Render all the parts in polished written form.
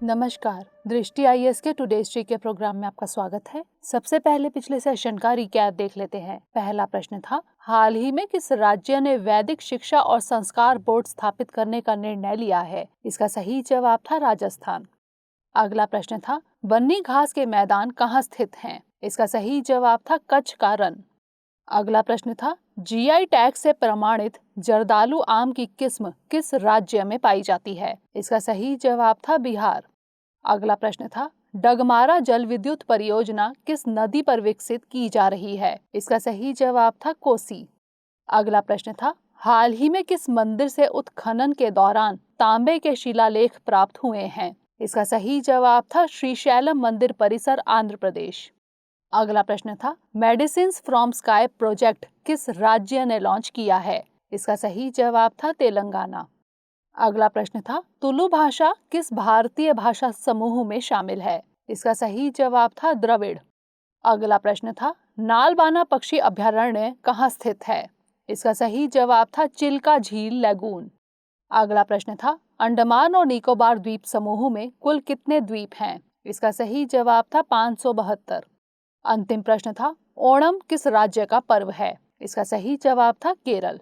नमस्कार, दृष्टि आईएएस के टुडे हिस्ट्री के प्रोग्राम में आपका स्वागत है। सबसे पहले पिछले सेशन का रिकैप देख लेते हैं। पहला प्रश्न था, हाल ही में किस राज्य ने वैदिक शिक्षा और संस्कार बोर्ड स्थापित करने का निर्णय लिया है? इसका सही जवाब था राजस्थान। अगला प्रश्न था, बन्नी घास के मैदान कहाँ स्थित हैं? इसका सही जवाब था कच्छ का रण। अगला प्रश्न था, जीआई टैग से प्रमाणित जर्दालू आम की किस्म किस राज्य में पाई जाती है? इसका सही जवाब था बिहार। अगला प्रश्न था, डगमारा जल विद्युत परियोजना किस नदी पर विकसित की जा रही है? इसका सही जवाब था कोसी। अगला प्रश्न था, हाल ही में किस मंदिर से उत्खनन के दौरान तांबे के शिलालेख प्राप्त हुए हैं? इसका सही जवाब था श्रीशैलम मंदिर परिसर, आंध्र प्रदेश। अगला प्रश्न था, मेडिसिन्स फ्रॉम स्काई प्रोजेक्ट किस राज्य ने लॉन्च किया है? इसका सही जवाब था तेलंगाना। अगला प्रश्न था, तुलु भाषा किस भारतीय भाषा समूह में शामिल है? इसका सही जवाब था द्रविड़। अगला प्रश्न था, नालबाना पक्षी अभयारण्य कहाँ स्थित है? इसका सही जवाब था चिल्का झील लैगून। अगला प्रश्न था, अंडमान और निकोबार द्वीप समूह में कुल कितने द्वीप हैं? इसका सही जवाब था 572। अंतिम प्रश्न था, ओणम किस राज्य का पर्व है? इसका सही जवाब था केरल।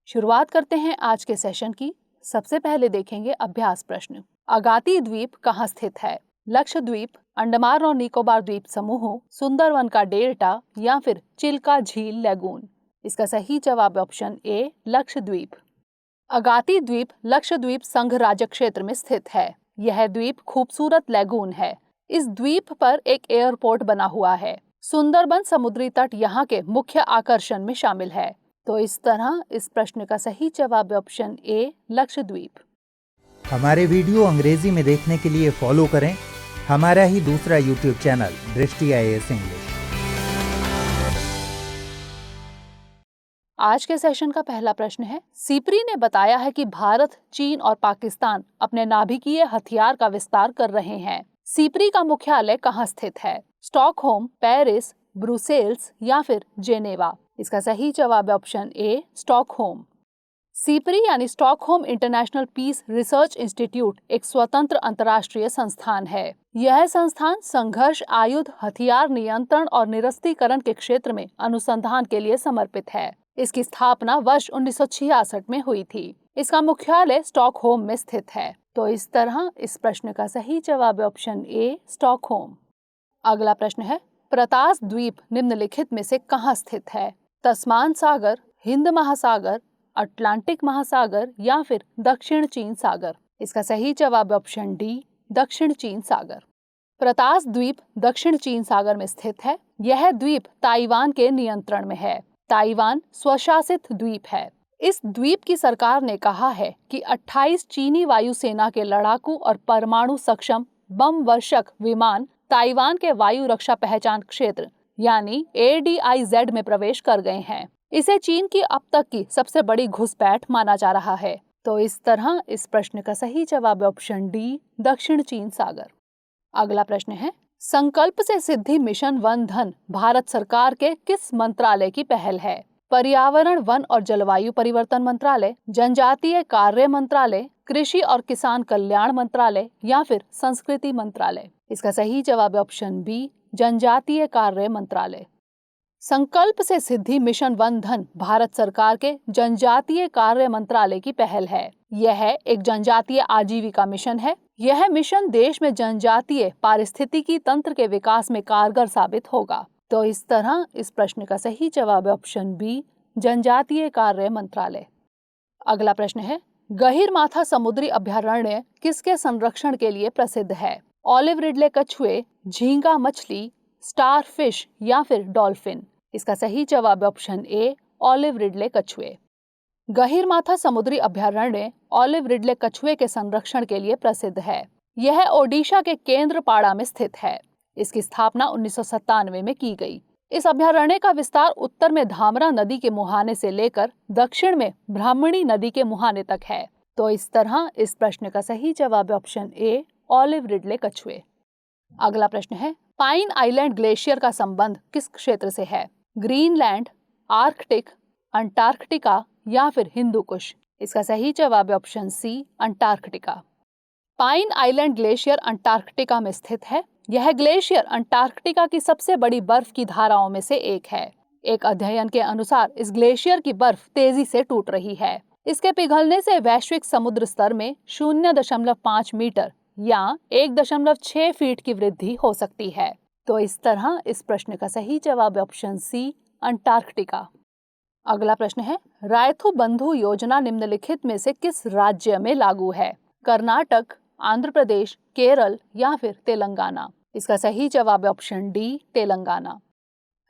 शुरुआत करते हैं आज के सेशन की। सबसे पहले देखेंगे अभ्यास प्रश्न। अगाती द्वीप कहाँ स्थित है? लक्षद्वीप, अंडमान और निकोबार द्वीप समूह, सुंदरवन का डेल्टा या फिर चिल्का झील लैगून? इसका सही जवाब ऑप्शन ए लक्षद्वीप। अगाती द्वीप लक्षद्वीप संघ राज्य क्षेत्र में स्थित है। यह द्वीप खूबसूरत लैगून है। इस द्वीप पर एक एयरपोर्ट बना हुआ है। सुंदरबन समुद्री तट यहाँ के मुख्य आकर्षण में शामिल है। तो इस तरह इस प्रश्न का सही जवाब ऑप्शन ए लक्षद्वीप। हमारे वीडियो अंग्रेजी में देखने के लिए फॉलो करें हमारा ही दूसरा यूट्यूब चैनल दृष्टि आईएएस इंग्लिश। आज के सेशन का पहला प्रश्न है, सीपरी ने बताया है कि भारत, चीन और पाकिस्तान अपने नाभिकीय हथियार का विस्तार कर रहे हैं। सीपरी का मुख्यालय कहाँ स्थित है? स्टॉकहोम, पेरिस, ब्रुसेल्स या फिर जेनेवा? इसका सही जवाब है ऑप्शन ए स्टॉकहोम। सीपरी यानी Stockholm International Peace Research Institute एक स्वतंत्र अंतर्राष्ट्रीय संस्थान है। यह संस्थान संघर्ष, आयुध, हथियार नियंत्रण और निरस्तीकरण के क्षेत्र में अनुसंधान के लिए समर्पित है। इसकी स्थापना वर्ष 1966 में हुई थी। इसका मुख्यालय स्टॉकहोम में स्थित है। तो इस तरह इस प्रश्न का सही जवाब है ऑप्शन ए स्टॉकहोम। अगला प्रश्न है, प्रतास द्वीप निम्नलिखित में से कहाँ स्थित है? तस्मान सागर, हिंद महासागर, अटलांटिक महासागर या फिर दक्षिण चीन सागर? इसका सही जवाब ऑप्शन डी दक्षिण चीन सागर। प्रतास द्वीप दक्षिण चीन सागर में स्थित है। यह द्वीप ताइवान के नियंत्रण में है। ताइवान स्वशासित द्वीप है। इस द्वीप की सरकार ने कहा है कि 28 चीनी वायुसेना के लड़ाकू और परमाणु सक्षम बम वर्षक विमान ताइवान के वायु रक्षा पहचान क्षेत्र यानी ADIZ में प्रवेश कर गए हैं। इसे चीन की अब तक की सबसे बड़ी घुसपैठ माना जा रहा है। तो इस तरह इस प्रश्न का सही जवाब ऑप्शन डी दक्षिण चीन सागर। अगला प्रश्न है, संकल्प से सिद्धि मिशन वन धन भारत सरकार के किस मंत्रालय की पहल है? पर्यावरण, वन और जलवायु परिवर्तन मंत्रालय, जनजातीय कार्य मंत्रालय, कृषि और किसान कल्याण मंत्रालय या फिर संस्कृति मंत्रालय? इसका सही जवाब ऑप्शन बी जनजातीय कार्य मंत्रालय। संकल्प से सिद्धि मिशन वन धन भारत सरकार के जनजातीय कार्य मंत्रालय की पहल है। यह एक जनजातीय आजीविका मिशन है। यह मिशन देश में जनजातीय पारिस्थितिकी तंत्र के विकास में कारगर साबित होगा। तो इस तरह इस प्रश्न का सही जवाब ऑप्शन बी जनजातीय कार्य मंत्रालय। अगला प्रश्न है, गहीरमाथा समुद्री अभयारण्य किसके संरक्षण के लिए प्रसिद्ध है? ऑलिव रिडले कछुए, झींगा मछली, स्टार फिश या फिर डॉल्फिन? इसका सही जवाब ऑप्शन ए ऑलिव रिडले कछुए। गहीरमाथा समुद्री अभयारण्य ऑलिव रिडले कछुए के संरक्षण के लिए प्रसिद्ध है। यह ओडिशा के केंद्रपाड़ा में स्थित है। इसकी स्थापना 1997 में की गई। इस अभयारण्य का विस्तार उत्तर में धामरा नदी के मुहाने से लेकर दक्षिण में ब्राह्मणी नदी के मुहाने तक है। तो इस तरह इस प्रश्न का सही जवाब ऑप्शन ए ऑलिव रिडले कछुए। अगला प्रश्न है, पाइन आइलैंड ग्लेशियर का संबंध किस क्षेत्र से है? ग्रीनलैंड, आर्कटिक, अंटार्कटिका या फिर हिंदू कुश? इसका सही जवाब है option C Antarctica. Pine Island Glacier Antarctica में स्थित है। यह ग्लेशियर अंटार्कटिका की सबसे बड़ी बर्फ की धाराओं में से एक है। एक अध्ययन के अनुसार इस ग्लेशियर की बर्फ तेजी से टूट रही है। इसके पिघलने से वैश्विक समुद्र स्तर में 0.5 मीटर या 1.6 फीट की वृद्धि हो सकती है। तो इस तरह इस प्रश्न का सही जवाब है ऑप्शन सी, अंटार्कटिका। अगला प्रश्न है, रायथू बंधु योजना निम्नलिखित में से किस राज्य में लागू है? कर्नाटक, आंध्र प्रदेश, केरल या फिर तेलंगाना? इसका सही जवाब है ऑप्शन डी, तेलंगाना।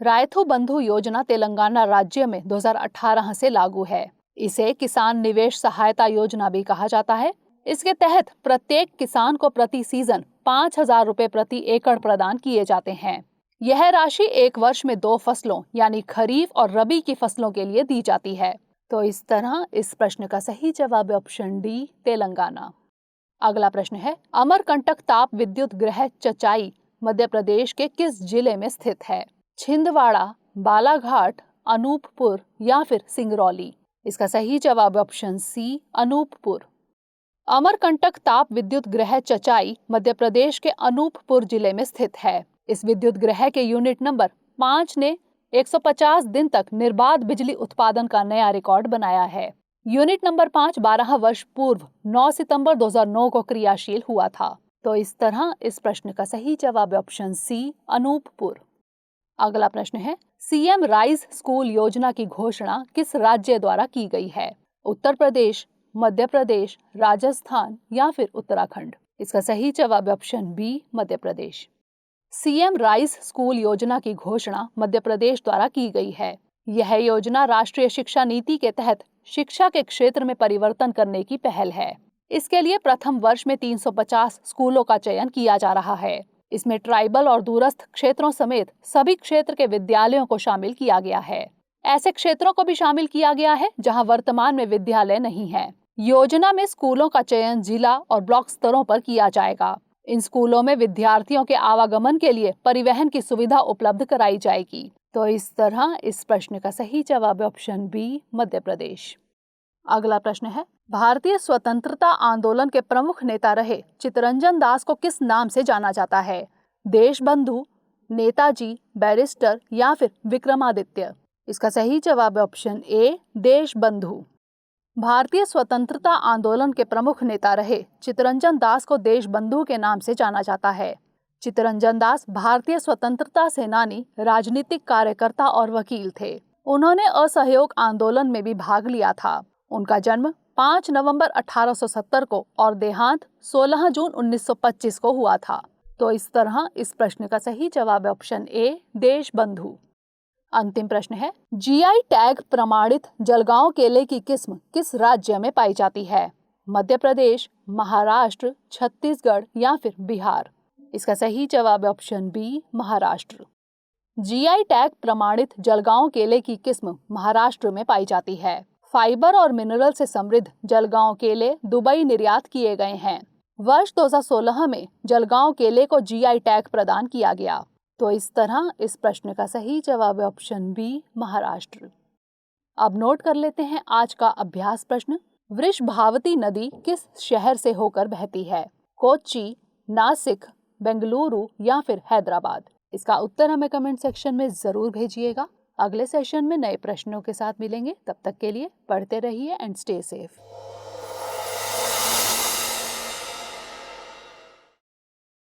रायथू बंधु योजना तेलंगाना राज्य में 2018 से लागू है। इसे किसान निवेश सहायता योजना भी कहा जाता है। इसके तहत प्रत्येक किसान को प्रति सीजन 5,000 रुपए प्रति एकड़ प्रदान किए जाते हैं। यह राशि एक वर्ष में 2 फसलों यानी खरीफ और रबी की फसलों के लिए दी जाती है। तो इस तरह इस प्रश्न का सही जवाब है ऑप्शन डी, तेलंगाना। अगला प्रश्न है, अमरकंटक ताप विद्युत गृह चचाई मध्य प्रदेश के किस जिले में स्थित है? छिंदवाड़ा, बालाघाट, अनूपपुर या फिर सिंगरौली? इसका सही जवाब है ऑप्शन सी, अनूपपुर। अमरकंटक ताप विद्युत गृह चचाई मध्य प्रदेश के अनूपपुर जिले में स्थित है। इस विद्युत गृह के यूनिट नंबर 5 ने 150 दिन तक निर्बाध बिजली उत्पादन का नया रिकॉर्ड बनाया है। यूनिट नंबर 5 12 वर्ष पूर्व 9 सितंबर 2009 को क्रियाशील हुआ था। तो इस तरह इस प्रश्न का सही जवाब है ऑप्शन सी, अनूपपुर। अगला प्रश्न है, सीएम राइज स्कूल योजना की घोषणा किस राज्य द्वारा की गई है? उत्तर प्रदेश, मध्य प्रदेश, राजस्थान या फिर उत्तराखंड? इसका सही जवाब है option B, Madhya Pradesh. CM rise school योजना की घोषणा मध्य प्रदेश द्वारा की गई है। यह योजना राष्ट्रीय शिक्षा नीति के तहत शिक्षा के क्षेत्र में परिवर्तन करने की पहल है। इसके लिए प्रथम वर्ष में 350 स्कूलों का चयन किया जा रहा है। इसमें ट्राइबल और दूरस्थ क्षेत्रों समेत सभी क्षेत्र के विद्यालयों को शामिल किया गया है। ऐसे क्षेत्रों को भी शामिल किया गया है जहां वर्तमान में विद्यालय नहीं है। योजना में स्कूलों का चयन जिला और ब्लॉक स्तरों पर किया जाएगा। इन स्कूलों में विद्यार्थियों के आवागमन के लिए परिवहन की सुविधा उपलब्ध कराई जाएगी। तो इस तरह इस प्रश्न का सही जवाब है ऑप्शन बी, मध्य प्रदेश। अगला प्रश्न है, भारतीय स्वतंत्रता आंदोलन के प्रमुख नेता रहे चित्तरंजन दास को किस नाम से जाना जाता है? देशबंधु, नेताजी, बैरिस्टर या फिर विक्रमादित्य? इसका सही जवाब है ऑप्शन ए, देशबंधु। भारतीय स्वतंत्रता आंदोलन के प्रमुख नेता रहे चित्तरंजन दास को देशबंधु के नाम से जाना जाता है। चित्तरंजन दास भारतीय स्वतंत्रता सेनानी, राजनीतिक कार्यकर्ता और वकील थे। उन्होंने असहयोग आंदोलन में भी भाग लिया था। उनका जन्म 5 नवंबर 1870 को और देहांत 16 जून 1925 को हुआ था। तो इस तरह इस प्रश्न का सही जवाब है ऑप्शन ए, देशबंधु। अंतिम प्रश्न है, जीआई टैग प्रमाणित जलगांव केले की किस्म किस राज्य में पाई जाती है? मध्य प्रदेश, महाराष्ट्र, छत्तीसगढ़ या फिर बिहार? इसका सही जवाब है option B, Maharashtra. GI tag प्रमाणित जलगांव केले की किस्म महाराष्ट्र में पाई जाती है। फाइबर और मिनरल से समृद्ध जलगांव केले दुबई निर्यात किए गए हैं। वर्ष 2016 में जलगांव केले को जीआई टैग प्रदान किया गया। तो इस तरह इस प्रश्न का सही जवाब है ऑप्शन बी, महाराष्ट्र। अब नोट कर लेते हैं आज का अभ्यास प्रश्न। वृषभावती नदी किस शहर से होकर बहती है? कोच्चि, नासिक, बेंगलुरु या फिर हैदराबाद? इसका उत्तर हमें कमेंट सेक्शन में जरूर भेजिएगा। अगले सेशन में नए प्रश्नों के साथ मिलेंगे। तब तक के लिए पढ़ते रहिए एंड स्टे सेफ।